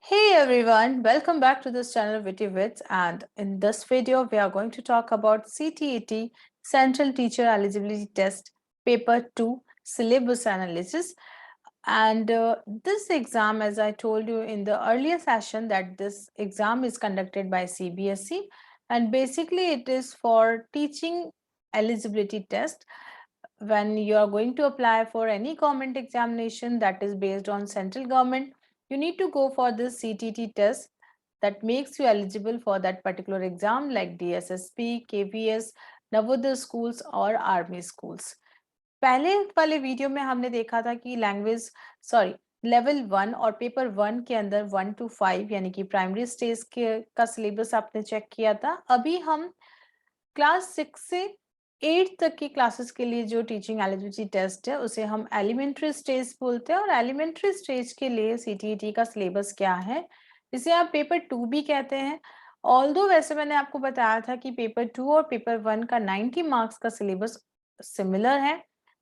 Hey everyone, welcome back to this channel Witty Wits, and in this video we are going to talk about CTET Central Teacher Eligibility Test Paper 2 Syllabus Analysis. And this exam, as I told you in the earlier session, that this exam is conducted by CBSE, and basically it is for teaching eligibility test when you are going to apply for any government examination that is based on central government. You need to go for this CTT test that makes you eligible for that particular exam, like DSSP, KVS, Navodaya schools और army schools. पहले वाले video में हमने देखा था कि level 1 और paper 1 के अंदर 1 to 5 यानी कि प्राइमरी स्टेज के का सिलेबस आपने चेक किया था. अभी हम क्लास 6 से 8 तक की क्लासेस के लिए जो टीचिंग एलिजिबिलिटी टेस्ट है उसे हम एलिमेंट्री स्टेज बोलते हैं. और एलिमेंट्री स्टेज के लिए सीटीईटी का सिलेबस क्या है, इसे आप पेपर 2 भी कहते हैं. ऑल्दो वैसे मैंने आपको बताया था कि पेपर 2 और पेपर 1 का 90 मार्क्स का सिलेबस सिमिलर है,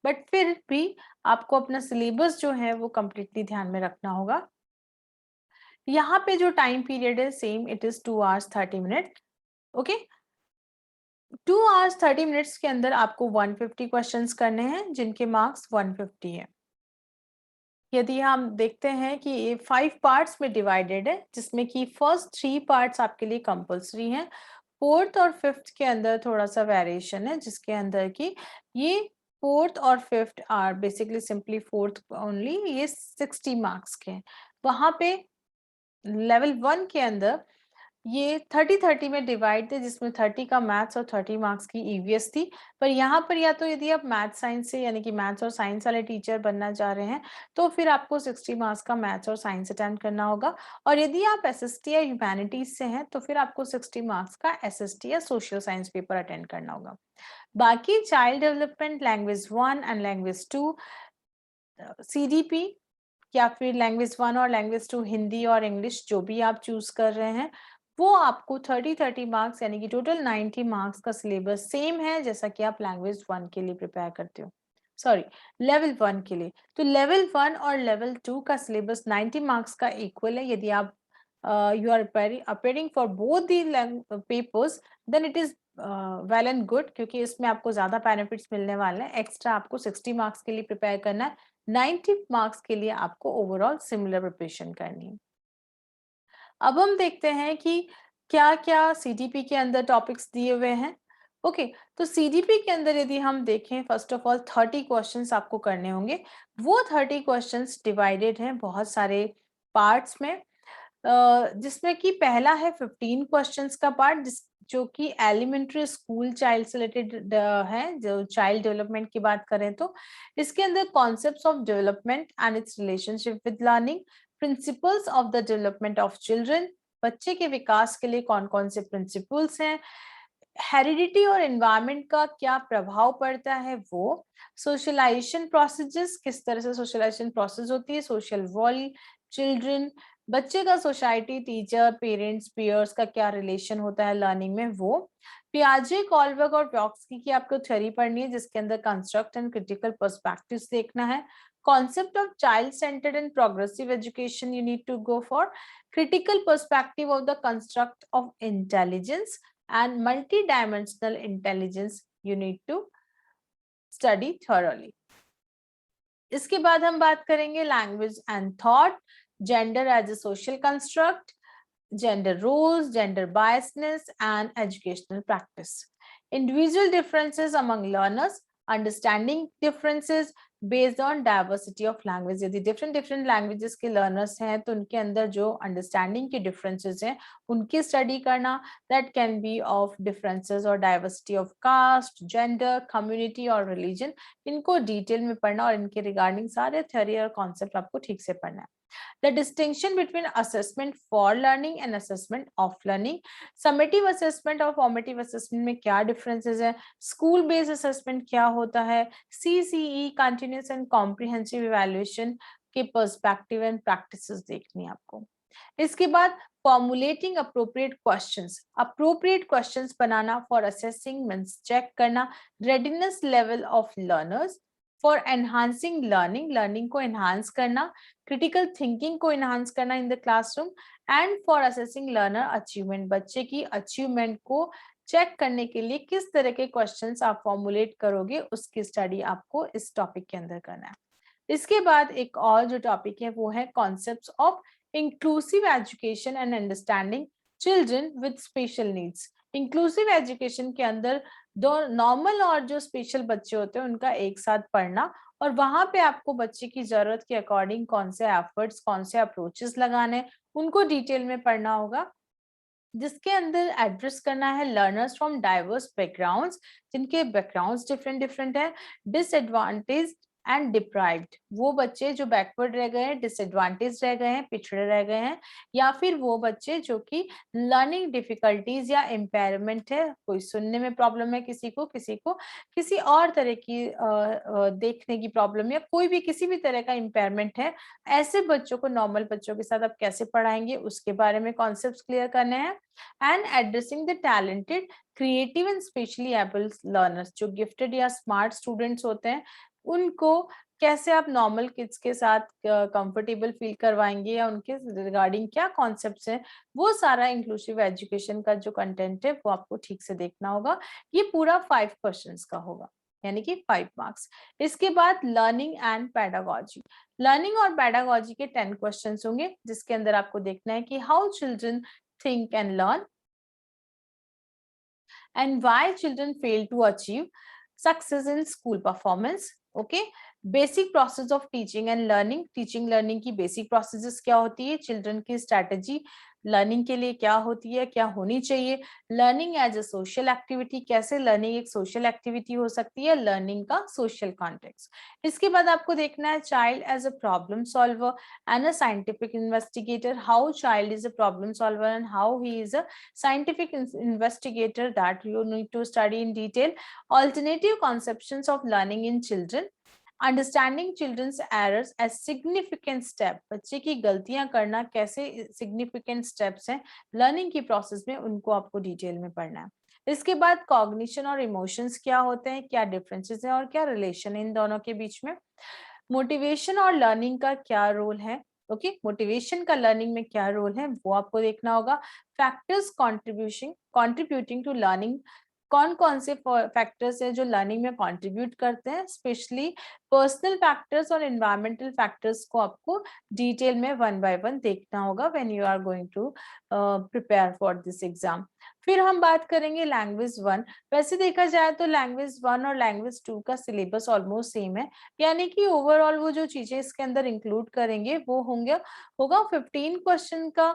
बट फिर भी आपको अपना सिलेबस जो है वो कंप्लीटली ध्यान में रखना होगा. यहाँ पे जो टाइम पीरियड है same, it is 2 hours 30 minutes. Okay, 2 hours 30 minutes के अंदर आपको 150 क्वेश्चंस करने हैं जिनके मार्क्स 150 है. यदि हम देखते हैं कि ये 5 पार्ट्स में डिवाइडेड है, जिसमें कि फर्स्ट 3 पार्ट्स आपके लिए कंपल्सरी हैं. फोर्थ और फिफ्थ के अंदर थोड़ा सा वेरिएशन है, जिसके अंदर की ये फोर्थ और fifth are basically simply fourth only, ये 60 मार्क्स के हैं. वहां पे लेवल 1 के अंदर ये 30-30 में डिवाइड थे, जिसमें 30 का मैथ्स और 30 मार्क्स की ईवीएस थी. पर यहाँ पर या तो यदि आप मैथ्स साइंस से यानी कि मैथ्स और साइंस वाले टीचर बनना चाह रहे हैं तो फिर आपको 60 मार्क्स का मैथ्स और साइंस अटेंड करना होगा. और यदि आप एसएसटी या ह्यूमैनिटीज से हैं तो फिर आपको 60 मार्क्स का एसएसटी या सोशल साइंस पेपर अटेंड करना होगा. बाकी child development, language 1 and language 2, CDP या फिर लैंग्वेज 1 और लैंग्वेज 2 हिंदी और इंग्लिश जो भी आप चूज कर रहे हैं, वो आपको 30-30 मार्क्स यानी कि टोटल 90 मार्क्स का सिलेबस सेम है जैसा कि आप लैंग्वेज 1 के लिए प्रिपेयर करते हो, लेवल 1 के लिए. तो लेवल 1 और लेवल 2 का सिलेबस 90 मार्क्स का इक्वल है. यदि आप you are appearing for both the papers, then it is well and good, क्योंकि इसमें आपको ज्यादा बेनिफिट्स मिलने वाले हैं. एक्स्ट्रा आपको 60 मार्क्स के लिए प्रिपेयर करना है, 90 मार्क्स के लिए आपको ओवरऑल सिमिलर प्रिपरेशन करनी है. अब हम देखते हैं कि क्या क्या सीडीपी के अंदर टॉपिक्स दिए हुए हैं. ओके, तो सीडीपी के अंदर यदि हम देखें, फर्स्ट ऑफ ऑल 30 क्वेश्चंस आपको करने होंगे. वो 30 क्वेश्चंस डिवाइडेड हैं बहुत सारे पार्ट्स में, जिसमें कि पहला है 15 क्वेश्चंस का पार्ट, जो कि एलिमेंट्री स्कूल चाइल्ड से रिलेटेड है. जो चाइल्ड डेवलपमेंट की बात करें तो इसके अंदर concepts of development and it's relationship with learning, principles of the development of children, बच्चे के विकास के लिए कौन कौन से प्रिंसिपल्स हैं, हेरिडिटी और एनवायरनमेंट का क्या प्रभाव पड़ता है, वो सोशलाइजेशन प्रोसेसेस, किस तरह से सोशलाइजेशन प्रोसेस होती है, सोशल वर्ल्ड, चिल्ड्रन, बच्चे का सोसाइटी, टीचर, पेरेंट्स, पीयर्स का क्या रिलेशन होता है लर्निंग में, वो पियाजे, कॉलबर्ग और व्योक्सकी की आपको थ्योरी पढ़नी है, जिसके अंदर कंस्ट्रक्ट एंड क्रिटिकल पर्सपेक्टिव्स देखना है. concept of child centered and progressive education you need to go for, critical perspective of the construct of intelligence and multidimensional intelligence you need to study thoroughly. इसके बाद हम बात करेंगे language and thought, gender as a social construct, gender roles, gender biasness and educational practice, individual differences among learners, understanding differences based on diversity of language. यदि different languages के learners हैं तो उनके अंदर जो अंडरस्टैंडिंग के डिफरेंसेस हैं उनकी स्टडी करना. That can be of differences और diversity of caste, gender, community और रिलीजन. इनको डिटेल में पढ़ना और इनके रिगार्डिंग सारे थ्योरी और कॉन्सेप्ट आपको ठीक से पढ़ना है. The distinction between assessment for learning and assessment of learning, summative assessment और formative assessment में क्या differences है, school based assessment क्या होता है, CCE continuous and comprehensive evaluation के perspective and practices देखनी है आपको. इसके बाद formulating appropriate questions banana for assessing means check करना, readiness level of learners for enhancing learning को enhance करना, critical thinking को enhance करना in the classroom, and for assessing learner achievement, बच्चे की अचीवमेंट को चेक करने के लिए किस तरह के क्वेश्चंस आप फॉर्मुलेट करोगे, उसकी स्टडी आपको इस टॉपिक के अंदर करना है। इसके बाद एक और जो टॉपिक है वो है concepts of inclusive education and understanding children with special needs. Inclusive education के अंदर दो नॉर्मल और जो स्पेशल बच्चे होते हैं उनका एक साथ पढ़ना, और वहां पे आपको बच्चे की जरूरत के अकॉर्डिंग कौन से एफर्ट्स, कौन से अप्रोचेस लगाने, उनको डिटेल में पढ़ना होगा, जिसके अंदर एड्रेस करना है लर्नर्स फ्रॉम डाइवर्स बैकग्राउंड्स, जिनके बैकग्राउंड्स डिफरेंट डिफरेंट है, डिसएडवांटेज एंड डिप्राइव्ड, वो बच्चे जो बैकवर्ड रह गए हैं, डिसएडवांटेज रह गए हैं, पिछड़े रह गए हैं, या फिर वो बच्चे जो कि लर्निंग डिफिकल्टीज या इम्पेयरमेंट है, कोई सुनने में प्रॉब्लम है, किसी को किसी और तरह की देखने की प्रॉब्लम, या कोई भी किसी भी तरह का इम्पेयरमेंट है, ऐसे बच्चों को नॉर्मल बच्चों के साथ आप कैसे पढ़ाएंगे, उसके बारे में कॉन्सेप्ट्स क्लियर करने हैं। And addressing the talented, creative and specially abled learners, जो गिफ्टेड या स्मार्ट स्टूडेंट्स होते हैं, उनको कैसे आप नॉर्मल किड्स के साथ कंफर्टेबल फील करवाएंगे, या उनके रिगार्डिंग क्या कॉन्सेप्ट्स हैं, वो सारा इंक्लूसिव एजुकेशन का जो कंटेंट है वो आपको ठीक से देखना होगा। ये पूरा 5 क्वेश्चंस का होगा, यानी कि 5 मार्क्स। इसके बाद लर्निंग एंड पेडागोजी, लर्निंग और पेडागोजी के 10 क्वेश्चंस होंगे, जिसके अंदर आपको देखना है कि how children think and learn, and why children fail to achieve success in school performance. Okay, basic process of teaching and learning, teaching learning की basic processes क्या होती है, children की strategy लर्निंग के लिए क्या होती है, क्या होनी चाहिए, learning as a social activity, कैसे लर्निंग एक सोशल एक्टिविटी हो सकती है, लर्निंग का सोशल कॉन्टेक्स्ट। इसके बाद आपको देखना है child as a problem solver and a scientific investigator, how child is a problem solver and how he is a scientific investigator, that you need to study in detail. Alternative conceptions of learning in children, understanding children's errors as significant step, बच्चे की गलतियां करना कैसे significant steps हैं learning की process में, उनको आपको डिटेल में पढ़ना है। इसके बाद कॉग्निशन और इमोशंस क्या होते हैं, क्या डिफरेंसेस हैं और क्या रिलेशन है इन दोनों के बीच में, मोटिवेशन और लर्निंग का क्या रोल है, ओके मोटिवेशन का लर्निंग में क्या रोल है वो आपको देखना होगा। फैक्टर्स कंट्रीब्यूटिंग टू लर्निंग, कौन कौन से फैक्टर्स हैं जो लर्निंग में कंट्रीब्यूट करते हैं, स्पेशली पर्सनल फैक्टर्स और एनवायरमेंटल फैक्टर्स को आपको डिटेल में वन बाय वन देखना होगा when you are going to prepare for this exam. फिर हम बात करेंगे लैंग्वेज 1। वैसे देखा जाए तो लैंग्वेज 1 और लैंग्वेज 2 का सिलेबस ऑलमोस्ट सेम है, यानी कि ओवरऑल वो जो चीजें इसके अंदर इंक्लूड करेंगे वो होगा 15 क्वेश्चन का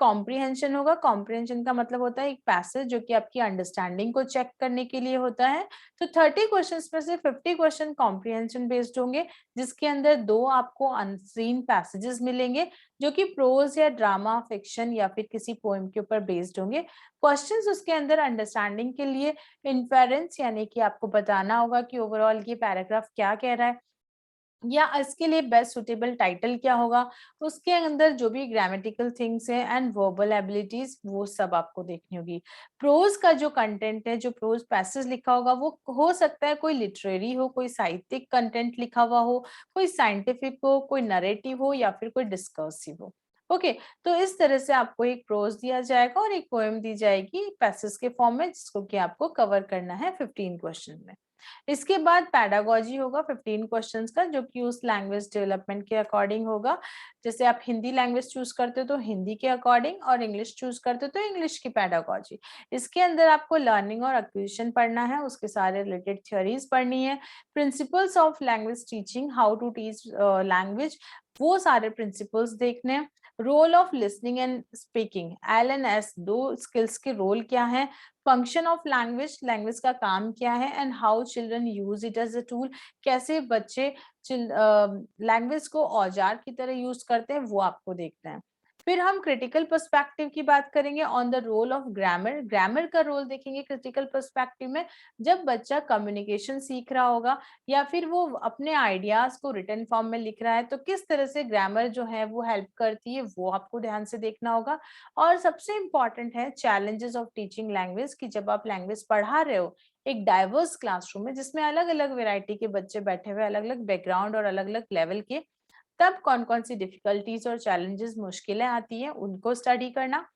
कॉम्प्रिहेंशन होगा। कॉम्प्रिहेंशन का मतलब होता है एक पैसेज जो कि आपकी अंडरस्टैंडिंग को चेक करने के लिए होता है। तो 30 क्वेश्चंस में से 50 क्वेश्चन कॉम्प्रिहेंशन बेस्ड होंगे, जिसके अंदर 2 आपको अनसीन पैसेजेस मिलेंगे जो कि प्रोज या ड्रामा, फिक्शन या फिर किसी पोएम के ऊपर बेस्ड होंगे। क्वेश्चंस उसके अंदर अंडरस्टैंडिंग के लिए इन्फेरेंस, यानी कि आपको बताना होगा कि ओवरऑल ये पैराग्राफ क्या कह रहा है, या इसके लिए बेस्ट सुटेबल टाइटल क्या होगा, उसके अंदर जो भी ग्रामेटिकल थिंग्स है एंड वर्बल एबिलिटीज वो सब आपको देखनी होगी। प्रोज का जो कंटेंट है, जो प्रोज पैसेज लिखा होगा वो हो सकता है कोई लिटरेरी हो, कोई साहित्यिक कंटेंट लिखा हुआ हो, कोई साइंटिफिक हो, कोई नरेटिव हो या फिर कोई डिस्कर्सिव हो। ओके तो इस तरह से आपको एक प्रोज दिया जाएगा और एक पोएम दी जाएगी पैसेज के फॉर्म में, जिसको कि आपको कवर करना है 15 क्वेश्चन में। इसके बाद पैडागोजी होगा 15 क्वेश्चंस का, जो कि उस लैंग्वेज डेवलपमेंट के अकॉर्डिंग होगा। जैसे आप हिंदी लैंग्वेज चूज करते हो तो हिंदी के अकॉर्डिंग, और इंग्लिश चूज करते हो तो इंग्लिश की पैडागोजी। इसके अंदर आपको लर्निंग और एक्विजिशन पढ़ना है, उसके सारे रिलेटेड थ्योरीज पढ़नी है, principles of language teaching, how to teach language, वो सारे प्रिंसिपल्स देखने हैं। Role of listening and speaking, LNS, दो स्किल्स के रोल क्या है, फंक्शन ऑफ लैंग्वेज, लैंग्वेज का काम क्या है, and how children use it as a tool, कैसे बच्चे लैंग्वेज को औजार की तरह यूज करते हैं वो आपको देखना है। फिर हम क्रिटिकल पर्सपेक्टिव की बात करेंगे on the role of grammar, grammar का रोल देखेंगे क्रिटिकल पर्सपेक्टिव में। जब बच्चा कम्युनिकेशन सीख रहा होगा या फिर वो अपने आइडियाज को रिटन फॉर्म में लिख रहा है, तो किस तरह से ग्रामर जो है वो हेल्प करती है वो आपको ध्यान से देखना होगा। और सबसे इंपॉर्टेंट है चैलेंजेस ऑफ टीचिंग लैंग्वेज, की जब आप लैंग्वेज पढ़ा रहे हो एक डाइवर्स क्लासरूम में जिसमें अलग अलग वेराइटी के बच्चे बैठे हुए, अलग अलग बैकग्राउंड और अलग अलग लेवल के, तब कौन कौन सी डिफिकल्टीज और चैलेंजेस, मुश्किलें आती हैं, उनको स्टडी करना।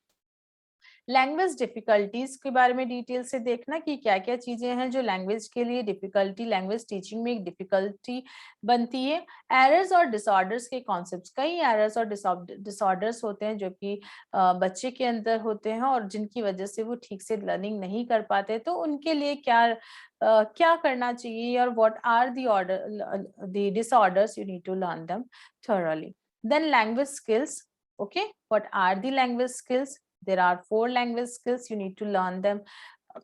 लैंग्वेज डिफिकल्टीज के बारे में डिटेल से देखना कि क्या क्या चीजें हैं जो लैंग्वेज के लिए डिफिकल्टी, लैंग्वेज टीचिंग में एक डिफिकल्टी बनती है। एरर्स और डिसऑर्डर्स के कॉन्सेप्ट्स, कई एरर्स और डिसऑर्डर्स होते हैं जो कि बच्चे के अंदर होते हैं और जिनकी वजह से वो ठीक से लर्निंग नहीं कर पाते, तो उनके लिए क्या करना चाहिए, और what are the disorders, you need to learn them thoroughly. Then language skills. Okay, what are the language skills? There are 4 language skills, you need to learn them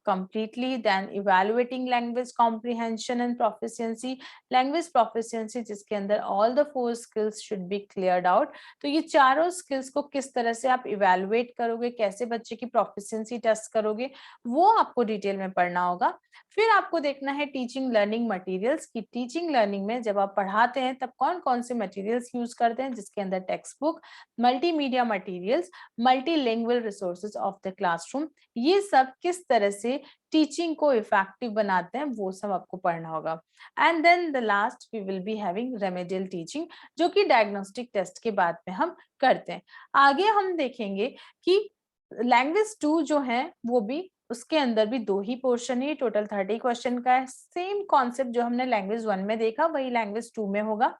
completely. Then evaluating language comprehension and proficiency. Language proficiency जिसके अंदर all the 4 skills should be cleared out. तो ये चारों skills को किस तरह से आप evaluate करोगे, कैसे बच्चे की proficiency test करोगे, वो आपको डिटेल में पढ़ना होगा। फिर आपको देखना है टीचिंग लर्निंग मटेरियल्स की टीचिंग लर्निंग में जब आप पढ़ाते हैं तब कौन कौन से मटेरियल्स यूज करते हैं, जिसके अंदर text book, multimedia materials, multilingual resources of the classroom, ये सब किस तरह से टीचिंग को इफेक्टिव बनाते हैं वो सब आपको पढ़ना होगा। And then the last we will be having remedial teaching, जो कि डायग्नोस्टिक टेस्ट के बाद में हम करते हैं। आगे हम देखेंगे कि लैंग्वेज 2 जो है वो भी, उसके अंदर भी 2 ही पोर्शन है, टोटल 30 क्वेश्चन का है। सेम कॉन्सेप्ट जो हमने लैंग्वेज 1 में देखा वही लैंग्वेज 2 में होगा।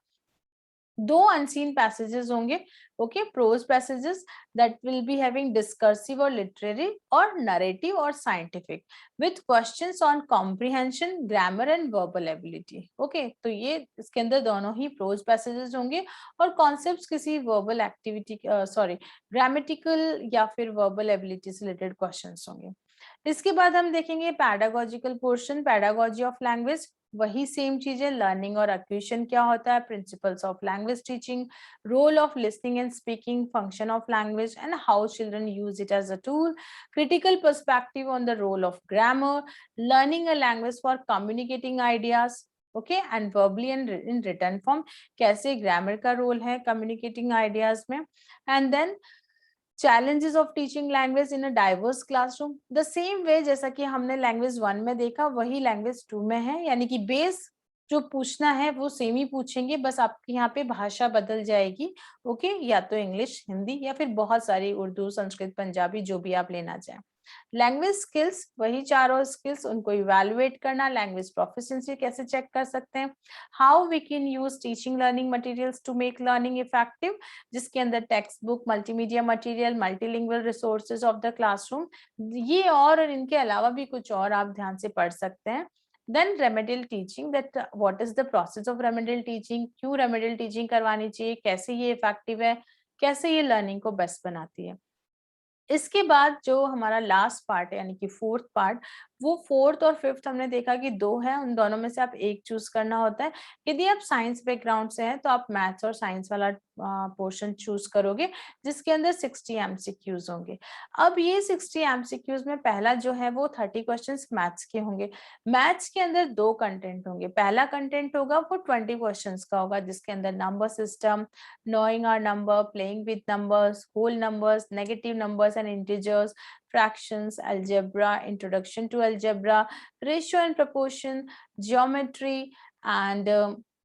2 अनसीन पैसेजेस होंगे, okay, prose passages that will be having discursive और लिटरेरी और नरेटिव और scientific with questions on comprehension, grammar and verbal ability. Okay, तो ये इसके अंदर दोनों ही प्रोज पैसेजेस होंगे और कॉन्सेप्ट्स किसी वर्बल एक्टिविटी, सॉरी, ग्रामेटिकल या फिर वर्बल एबिलिटी से रिलेटेड क्वेश्चंस होंगे। इसके बाद हम देखेंगे pedagogical portion, pedagogy of language, वही सेम चीजें, लर्निंग और एक्विजिशन क्या होता है, principles of language teaching, role of listening and speaking, function of language and how children use it as a tool, critical perspective on the role of grammar, learning a language for communicating ideas, okay, and verbally and in written form, कैसे grammar का role है communicating ideas में। And then challenges of teaching language in a diverse classroom, the same way जैसा कि हमने language 1 में देखा वही लैंग्वेज 2 में है, यानी कि बेस जो पूछना है वो सेम ही पूछेंगे, बस आपके यहाँ पे भाषा बदल जाएगी, ओके, या तो इंग्लिश, हिंदी या फिर बहुत सारी उर्दू, संस्कृत, पंजाबी, जो भी आप लेना चाहें। लैंग्वेज स्किल्स वही चारों स्किल्स, उनको इवैल्यूएट करना, लैंग्वेज प्रोफिशिएंसी कैसे चेक कर सकते हैं, how we can use teaching learning materials to make learning effective, जिसके अंदर text book, multimedia material, multilingual resources of the classroom, ये और इनके अलावा भी कुछ और आप ध्यान से पढ़ सकते हैं। Then remedial teaching, that what is the process of remedial teaching, क्यों remedial teaching करवानी चाहिए, कैसे ये इफेक्टिव है, कैसे ये लर्निंग को बेस्ट बनाती है। इसके बाद जो हमारा लास्ट पार्ट है यानी कि 4th पार्ट, वो 4th और 5th हमने देखा कि 2 है, उन दोनों में से आप एक चूज करना होता है। यदि आप साइंस बैकग्राउंड से हैं तो आप मैथ्स और साइंस वाला पोर्शन चूज करोगे जिसके अंदर 60 एमसीक्यूज होंगे। अब ये 60 एमसीक्यूज में पहला जो है वो 30 क्वेश्चंस मैथ्स के होंगे। मैथ्स के अंदर 2 कंटेंट होंगे, पहला कंटेंट होगा वो 20 क्वेश्चंस का होगा जिसके अंदर number system, knowing our number, playing with numbers, whole numbers, negative numbers and integers, fractions, algebra, introduction to algebra, ratio and proportion, geometry, and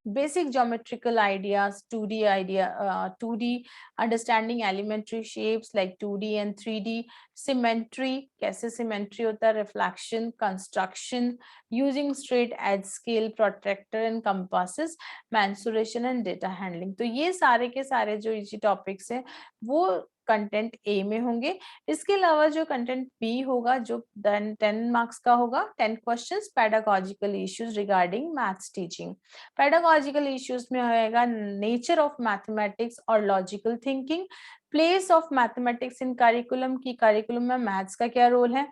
basic geometrical ideas, 2D understanding elementary shapes like 2D and 3D, symmetry, कैसे symmetry होता है, reflection, construction, using straight edge scale, protractor and compasses, mensuration and data handling। तो ये सारे के सारे जो इसी टॉपिक्स हैं वो कंटेंट ए में होंगे। इसके अलावा जो कंटेंट बी होगा जो 10 मार्क्स का होगा, 10 questions, pedagogical issues regarding maths teaching. Pedagogical issues में होएगा नेचर ऑफ मैथमेटिक्स और logical thinking, place of mathematics in curriculum, की करिकुलम में मैथ्स का क्या रोल है,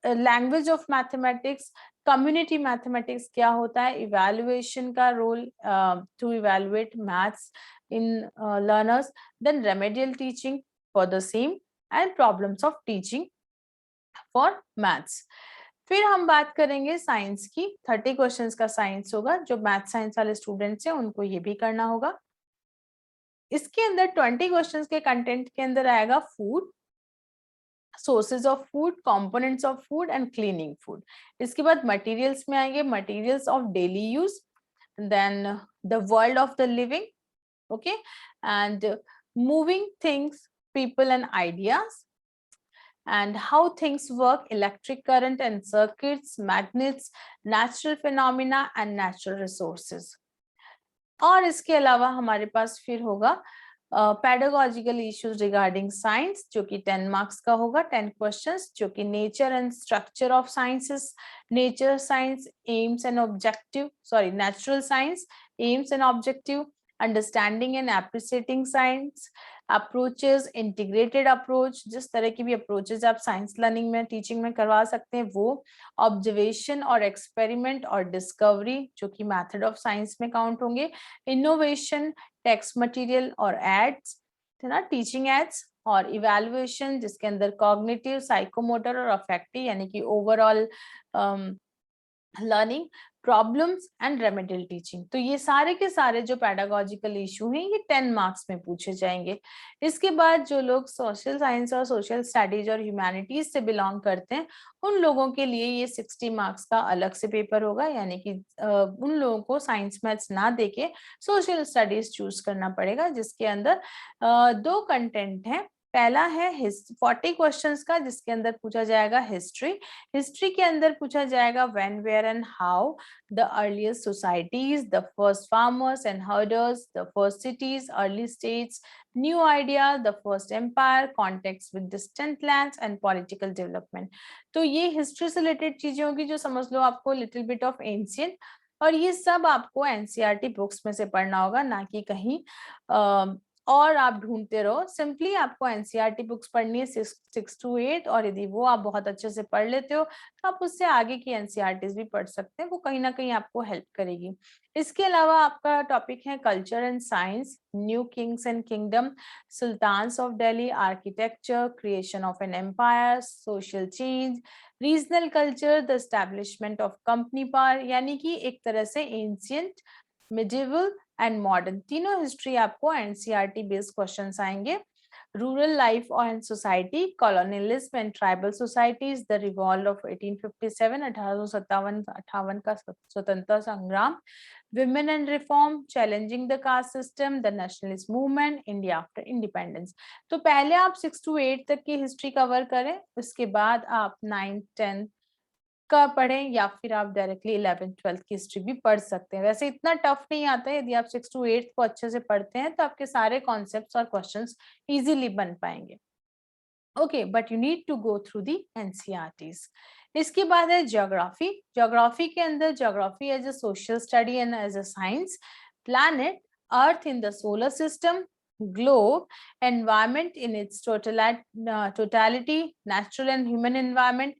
language of mathematics, community mathematics क्या होता है, इवैल्यूएशन का role to evaluate maths in learners, then remedial teaching for the same and problems of teaching for maths। फिर हम बात करेंगे साइंस की, 30 क्वेश्चंस का साइंस होगा, जो मैथ साइंस वाले स्टूडेंट्स हैं उनको ये भी करना होगा। इसके अंदर 20 क्वेश्चंस के कंटेंट के अंदर आएगा food, sources of food, components of food and cleaning food. इसके बाद मटेरियल्स में आएंगे materials of daily use, then the world of the living, okay, and moving things, people and ideas, and how things work, electric current and circuits, magnets, natural phenomena and natural resources. और इसके अलावा हमारे पास फिर होगा pedagogical issues regarding science जो कि 10 marks का होगा, 10 क्वेश्चंस, जो कि nature and structure of sciences, nature science aims and objective, sorry natural science aims and objective, understanding and appreciating science, approaches, integrated approach, जिस तरह की भी अप्रोचेस आप साइंस लर्निंग में टीचिंग में करवा सकते हैं वो, ऑब्जर्वेशन और एक्सपेरिमेंट और डिस्कवरी जो कि मेथड ऑफ साइंस में काउंट होंगे, इनोवेशन, टेक्स्ट मटेरियल और एड्स, है ना, टीचिंग एड्स, और इवैल्यूएशन जिसके अंदर कॉग्निटिव, साइकोमोटर और अफेक्टिव यानी कि overall learning, problems and remedial teaching. तो ये सारे के सारे जो पेडागोजिकल इशू हैं ये 10 मार्क्स में पूछे जाएंगे। इसके बाद जो लोग सोशल साइंस और सोशल स्टडीज और ह्यूमैनिटीज से बिलोंग करते हैं उन लोगों के लिए ये 60 मार्क्स का अलग से पेपर होगा, यानी कि उन लोगों को साइंस मैथ्स ना देके सोशल स्टडीज चूज करना पड़ेगा, जिसके अंदर 2 कंटेंट है। पहला है 40 क्वेश्चंस का जिसके अंदर पूछा जाएगा हिस्ट्री। हिस्ट्री के अंदर पूछा जाएगा when, where and how the earliest societies, the first farmers and herders, the first cities, early states, new idea, the first empire, context with distant lands and political development. तो ये history से related चीजें होगी जो समझ लो आपको little bit of ancient, और ये सब आपको एनसीईआरटी बुक्स में से पढ़ना होगा, ना कि कहीं और आप ढूंढते रहो। सिंपली आपको एनसीईआरटी बुक्स पढ़नी है 6 to 8, और यदि वो आप बहुत अच्छे से पढ़ लेते हो तो आप उससे आगे की एनसीईआरटीज भी पढ़ सकते हैं, वो कहीं ना कहीं आपको हेल्प करेगी। इसके अलावा आपका टॉपिक है culture and science, new kings and kingdom, sultans of Delhi, architecture, creation of an empire, social change, regional culture, the establishment of company power, यानी कि एक तरह से एंशियंट, मिडिवल एंड मॉडर्न, तीनों हिस्ट्री आपको एनसीईआरटी बेस्ड क्वेश्चंस आएंगे। Rural life and society, colonialism and tribal societies, the revolt of 1857, 1857 का स्वतंत्रता संग्राम, women and reform, challenging the caste system, the nationalist movement, India after independence। तो पहले आप 6 to 8 तक की हिस्ट्री कवर करें, उसके बाद आप 9, 10 का पढ़ें, या फिर आप डायरेक्टली 11, 12 की हिस्ट्री भी पढ़ सकते हैं। वैसे इतना टफ नहीं आता है, यदि आप 6 to 8 को अच्छे से पढ़ते हैं तो आपके सारे कॉन्सेप्ट्स और क्वेश्चंस इजीली बन पाएंगे। Okay, but you need to go through the NCERTs. इसके बाद है ज्योग्राफी। ज्योग्राफी के अंदर geography as a social study and as a science, planet, earth in the solar system, globe, environment in its totality, natural and human environment,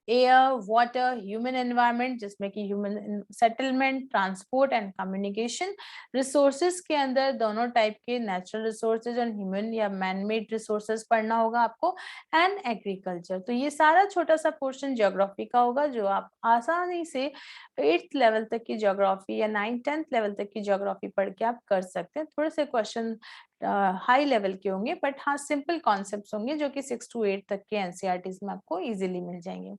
air, water, human environment जिसमें कि human settlement, transport and communication, resources के अंदर दोनों type के natural resources और human या man made resources पढ़ना होगा आपको, एंड एग्रीकल्चर। तो ये सारा छोटा सा पोर्शन ज्योग्राफी का होगा जो आप आसानी से 8th लेवल तक की ज्योग्राफी या 9th 10th लेवल तक की ज्योग्राफी पढ़ के आप कर सकते हैं। थोड़े से क्वेश्चन हाई लेवल के होंगे, बट हाँ सिंपल कॉन्सेप्ट्स होंगे जो कि 6 to 8 तक के एनसीईआरटीज में आपको इजीली मिल जाएंगे।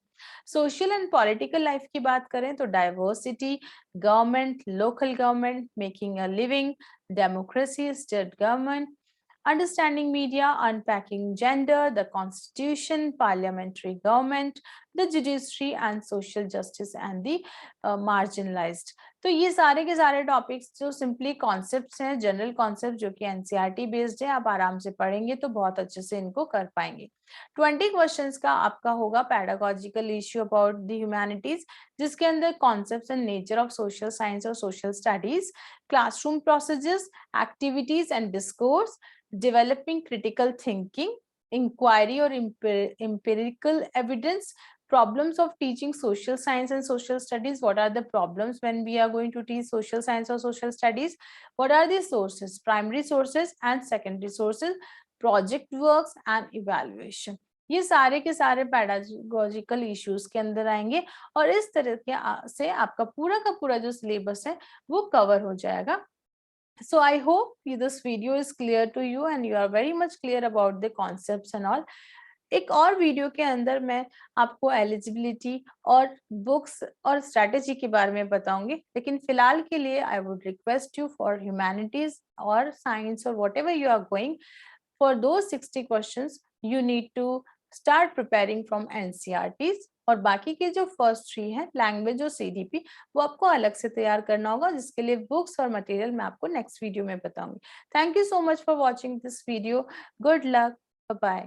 सोशल एंड पॉलिटिकल लाइफ की बात करें तो diversity, government, local government, making a living, democracy, state government, understanding media, unpacking gender, the constitution, parliamentary government, the judiciary and social justice and the marginalized। तो ये सारे के सारे टॉपिक्स जो सिंपली कॉन्सेप्ट्स हैं, जनरल कॉन्सेप्ट जो कि NCERT based है, आप आराम से पढ़ेंगे तो बहुत अच्छे से इनको कर पाएंगे। 20 क्वेश्चंस का आपका होगा pedagogical issue about the humanities, जिसके अंदर concepts and nature of social science और social studies, classroom procedures, activities and discourse, developing critical thinking, inquiry or empirical evidence, problems of teaching social science and social studies. What are the problems when we are going to teach social science or social studies? What are the sources, primary sources and secondary sources, project works and evaluation। ये सारे के सारे pedagogical issues के अंदर आएंगे, और इस तरह के से आपका पूरा का पूरा जो सिलेबस है वो कवर हो जाएगा। So I hope this video is clear to you and you are very much clear about the concepts and all. एक और वीडियो के अंदर मैं आपको एलिजिबिलिटी और बुक्स और स्ट्रैटेजी के बारे में बताऊंगी, लेकिन फिलहाल के लिए I would request you for humanities और साइंस और whatever you are going, for those 60 questions you need to start preparing from NCERTs, और बाकी के जो फर्स्ट 3 हैं लैंग्वेज और CDP वो आपको अलग से तैयार करना होगा, जिसके लिए बुक्स और मटेरियल मैं आपको नेक्स्ट वीडियो में बताऊंगी। Thank you so much for watching this video. Good luck, bye bye.